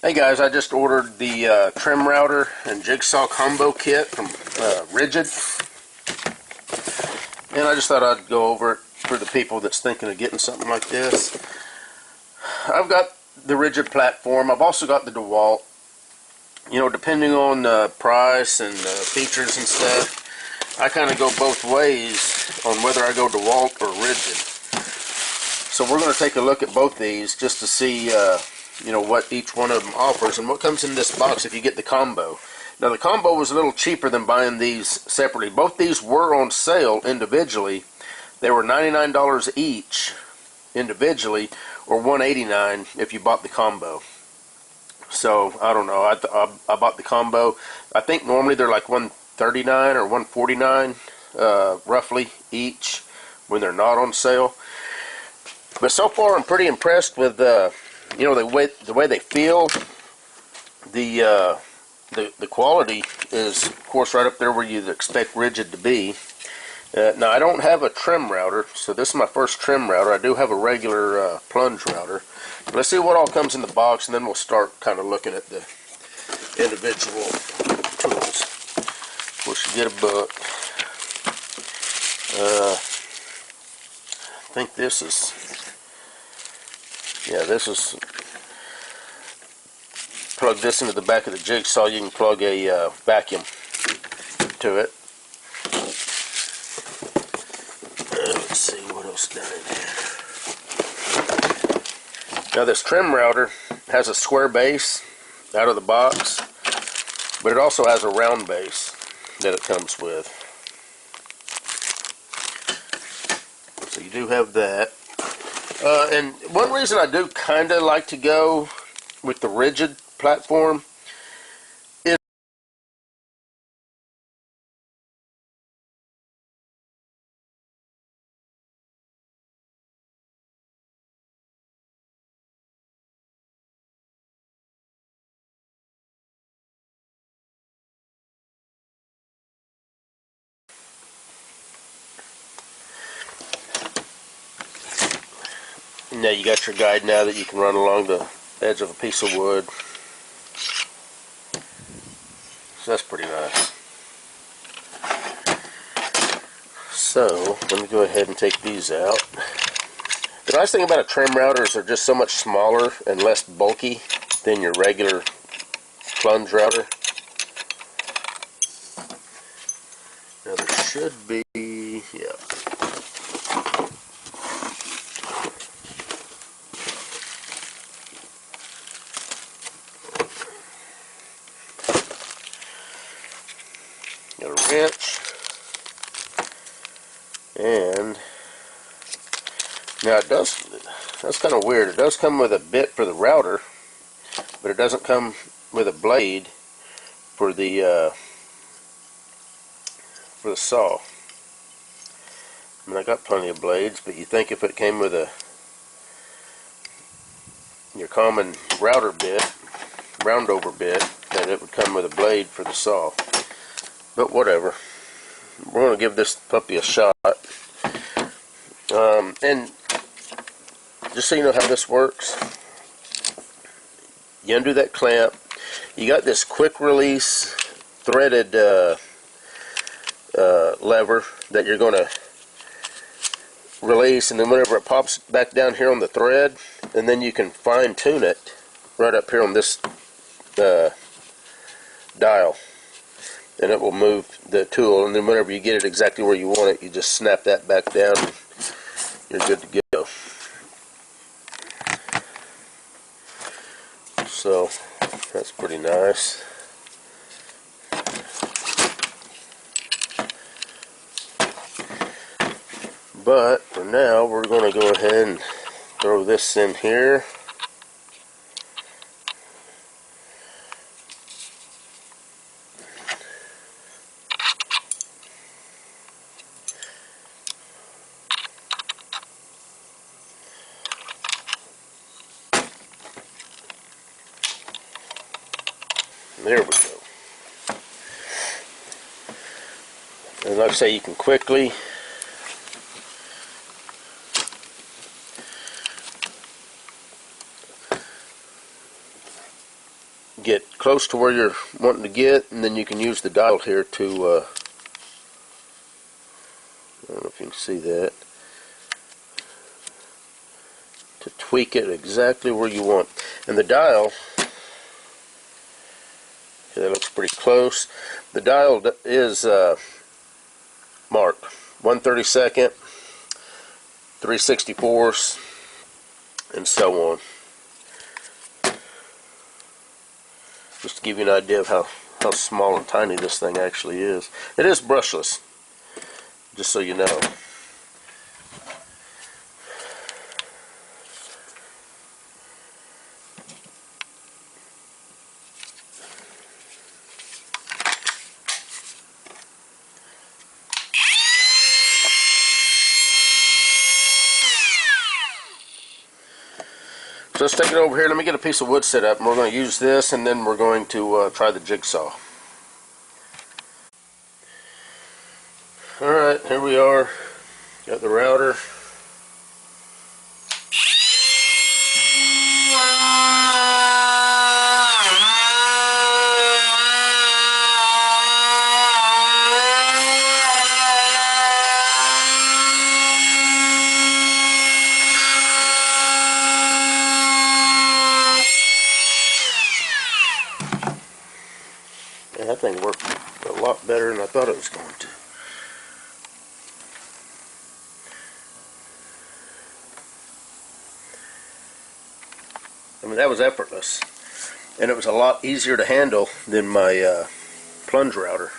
Hey guys, I just ordered the trim router and jigsaw combo kit from Ridgid, and I just thought I'd go over it for the people that's thinking of getting something like this. I've got the Ridgid platform. I've also got the DeWalt. You know, depending on price and features and stuff, I kind of go both ways on whether I go DeWalt or Ridgid. So we're going to take a look at both these just to see you know, what each one of them offers and what comes in this box if you get the combo. Now the combo was a little cheaper than buying these separately. Both these were on sale individually. They were $99 each individually, or $189 if you bought the combo. So I don't know, I bought the combo. I think normally they're like $139 or $149 roughly each when they're not on sale. But so far I'm pretty impressed with you know, the way they feel. The quality is, of course, right up there where you'd expect Ridgid to be. Now I don't have a trim router, so this is my first trim router. I do have a regular plunge router. But let's see what all comes in the box, and then we'll start kind of looking at the individual tools. Of course, you get a book. I think this is. Yeah, this is, plug this into the back of the jigsaw. You can plug a vacuum to it. Let's see what else down in here. Now this trim router has a square base out of the box, but it also has a round base that it comes with. So you do have that. And one reason I do kind of like to go with the Ridgid platform is now you got your guide now that you can run along the edge of a piece of wood. So that's pretty nice. So let me go ahead and take these out. The nice thing about a trim router is they're just so much smaller and less bulky than your regular plunge router. Now there should be, yeah. Got a wrench, and now that's kind of weird. It does come with a bit for the router, but it doesn't come with a blade for the saw. I mean, I got plenty of blades, but you think if it came with your common router bit, roundover bit, that it would come with a blade for the saw. But whatever. We're going to give this puppy a shot. And just so you know how this works, you undo that clamp. You got this quick release threaded lever that you're going to release, and then whenever it pops back down here on the thread, and then you can fine tune it right up here on this dial. And it will move the tool, and then whenever you get it exactly where you want it, you just snap that back down and you're good to go. So that's pretty nice. But for now we're going to go ahead and throw this in here. There we go. And like I say, you can quickly get close to where you're wanting to get, and then you can use the dial here to, I don't know if you can see that, to tweak it exactly where you want. And the dial, okay, that looks pretty close. The dial is marked 1/32, 3/64, and so on. Just to give you an idea of how small and tiny this thing actually is. It is brushless, just so you know. So let's take it over here. Let me get a piece of wood set up, and we're going to use this, and then we're going to try the jigsaw. Alright, here we are. Got the router. That thing worked a lot better than I thought it was going to. I mean, that was effortless, and it was a lot easier to handle than my plunge router.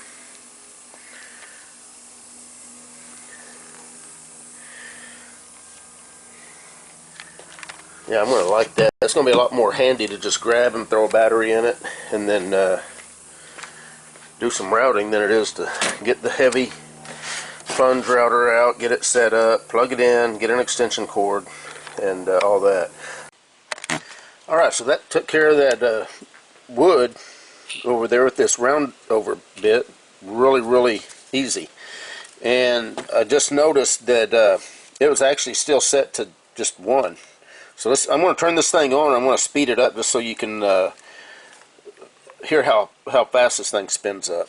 Yeah, I'm going to like that. It's going to be a lot more handy to just grab and throw a battery in it and then do some routing than it is to get the heavy plunge router out, get it set up, plug it in, get an extension cord, and all that. Alright, so that took care of that wood over there with this round over bit. Really easy. And I just noticed that it was actually still set to just 1. So I'm going to turn this thing on, and I'm going to speed it up just so you can hear how fast this thing spins up.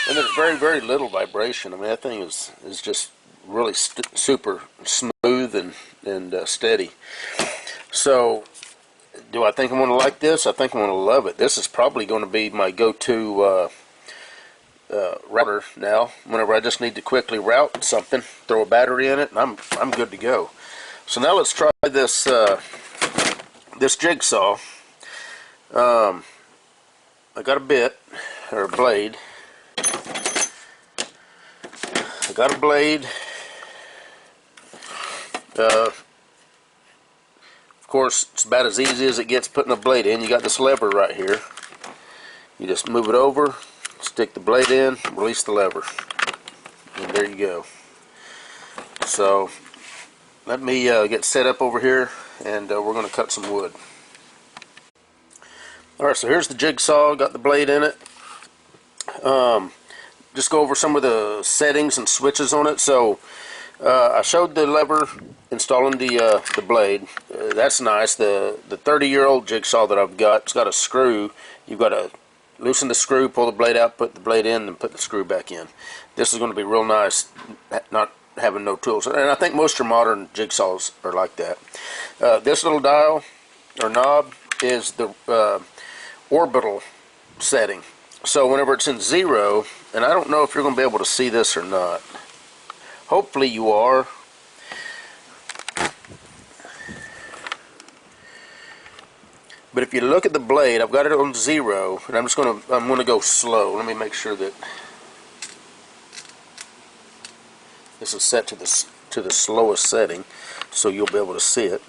And there's very little vibration. I mean, that thing is just really super smooth and steady. So, do I think I'm going to like this? I think I'm going to love it. This is probably going to be my go-to router now. Whenever I just need to quickly route something, throw a battery in it, and I'm good to go. So now let's try this this jigsaw. I got a bit or a blade. I got a blade. Of course, it's about as easy as it gets putting a blade in. You got this lever right here. You just move it over, stick the blade in, release the lever, and there you go. So let me get set up over here, and we're going to cut some wood. Alright, so here's the jigsaw, got the blade in it. Just go over some of the settings and switches on it. So I showed the lever installing the blade. That's nice. The 30-year-old jigsaw that I've got, it's got a screw. You've got to loosen the screw, pull the blade out, put the blade in, and put the screw back in. This is going to be real nice, not having no tools. And I think most of your modern jigsaws are like that. This little dial or knob is the orbital setting. So whenever it's in 0, and I don't know if you're going to be able to see this or not. Hopefully you are. But if you look at the blade, I've got it on 0, and I'm going to go slow. Let me make sure that this is set to the slowest setting, so you'll be able to see it.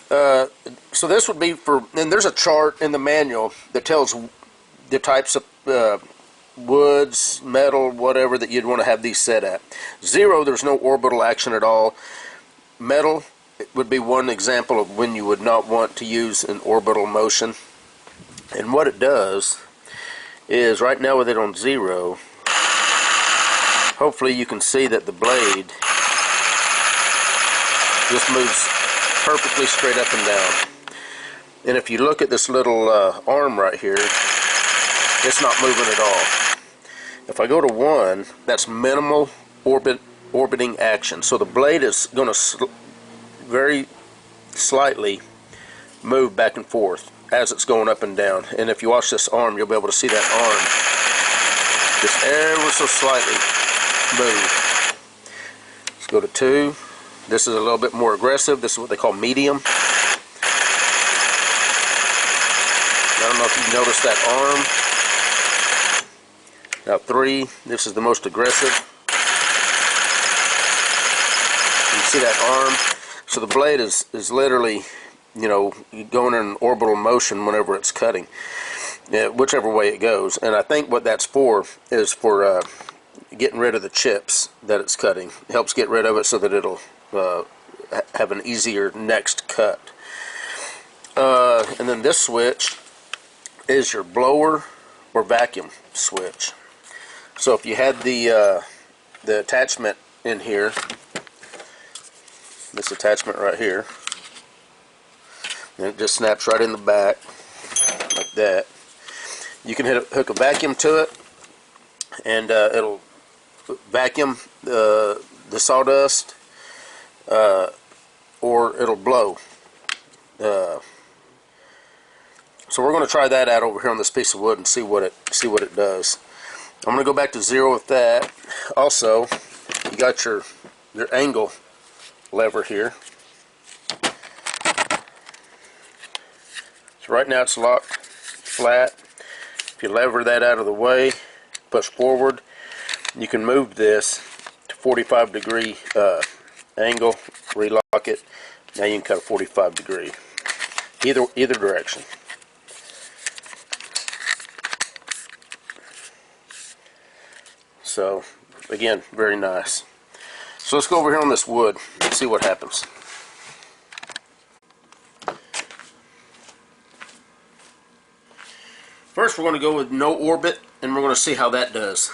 So this would be for, and there's a chart in the manual that tells the types of woods, metal, whatever that you'd want to have these set at. 0, there's no orbital action at all. Metal, it would be one example of when you would not want to use an orbital motion. And what it does is, right now with it on 0, hopefully you can see that the blade just moves perfectly straight up and down. And if you look at this little arm right here, it's not moving at all. If I go to 1, that's minimal orbiting action. So the blade is going to very slightly move back and forth as it's going up and down. And if you watch this arm, you'll be able to see that arm just ever so slightly move. Let's go to 2. This is a little bit more aggressive. This is what they call medium. I don't know if you noticed that arm. Now 3, this is the most aggressive. You see that arm? So the blade is literally, you know, going in an orbital motion whenever it's cutting, whichever way it goes. And I think what that's for is for getting rid of the chips that it's cutting. It helps get rid of it so that it'll have an easier next cut. And then this switch is your blower or vacuum switch. So if you had the attachment in here, this attachment right here, and it just snaps right in the back like that, you can hook a vacuum to it, and it'll vacuum the sawdust, or it'll blow. So we're going to try that out over here on this piece of wood and see what it does. I'm going to go back to 0 with that. Also, you got your angle lever here. So right now it's locked flat. If you lever that out of the way, push forward, you can move this to 45-degree angle, relock it. Now you can cut a 45-degree, either direction. So again, very nice. So let's go over here on this wood and see what happens. First we're going to go with no orbit, and we're going to see how that does.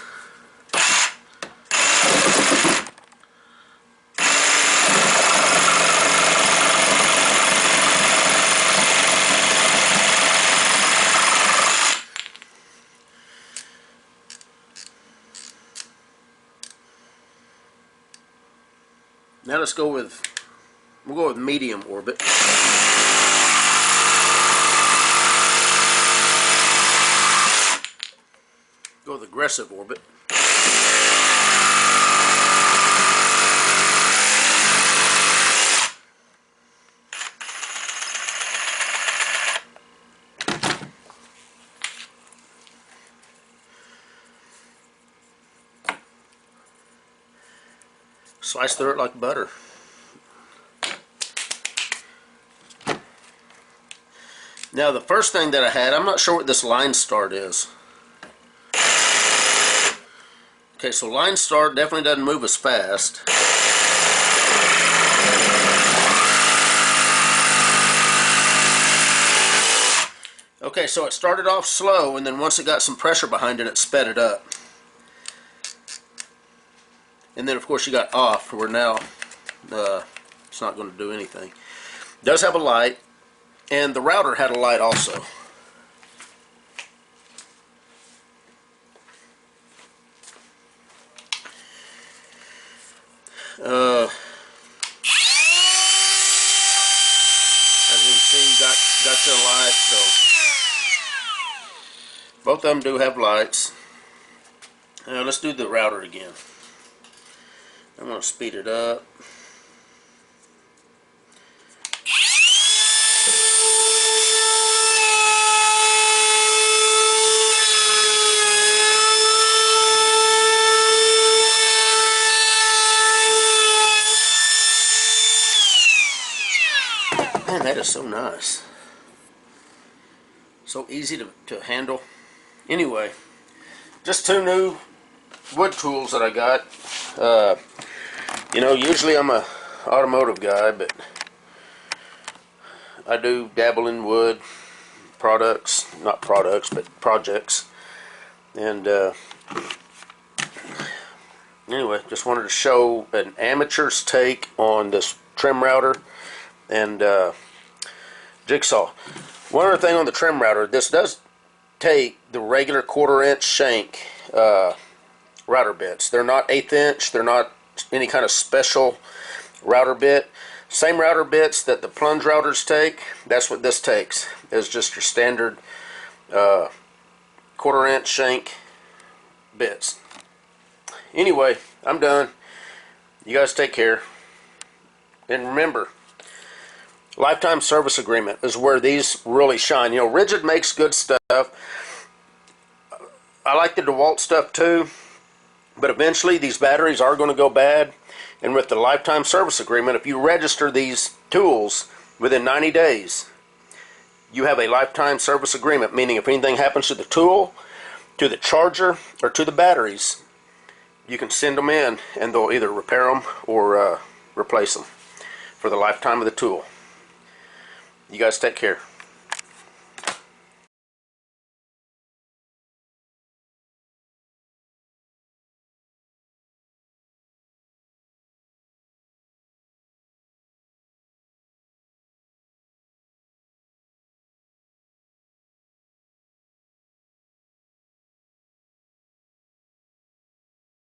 Now let's go with, we'll go with medium orbit. Go with aggressive orbit. Slice through it like butter. Now the first thing that I had, I'm not sure what this line start is. Okay, so line start definitely doesn't move as fast. Okay, so it started off slow, and then once it got some pressure behind it, it sped it up. And then of course you got off, where now it's not going to do anything. It does have a light, and the router had a light also. As you can see, got your light, so both of them do have lights. Let's do the router again. I'm going to speed it up. Man, that is so nice. So easy to handle. Anyway, just 2 new wood tools that I got. You know, usually I'm a automotive guy, but I do dabble in wood products, not products, but projects. And Anyway, just wanted to show an amateur's take on this trim router and jigsaw. One other thing on the trim router, this does take the regular 1/4 inch shank router bits. They're not 1/8 inch, they're not any kind of special router bit. Same router bits that the plunge routers take, that's what this takes. It's just your standard 1/4 inch shank bits. Anyway, I'm done. You guys take care. And remember, lifetime service agreement is where these really shine. You know, Ridgid makes good stuff. I like the DeWalt stuff too, but eventually these batteries are going to go bad. And with the lifetime service agreement, if you register these tools within 90 days, you have a lifetime service agreement, meaning if anything happens to the tool, to the charger, or to the batteries, you can send them in and they'll either repair them or replace them for the lifetime of the tool. You guys take care.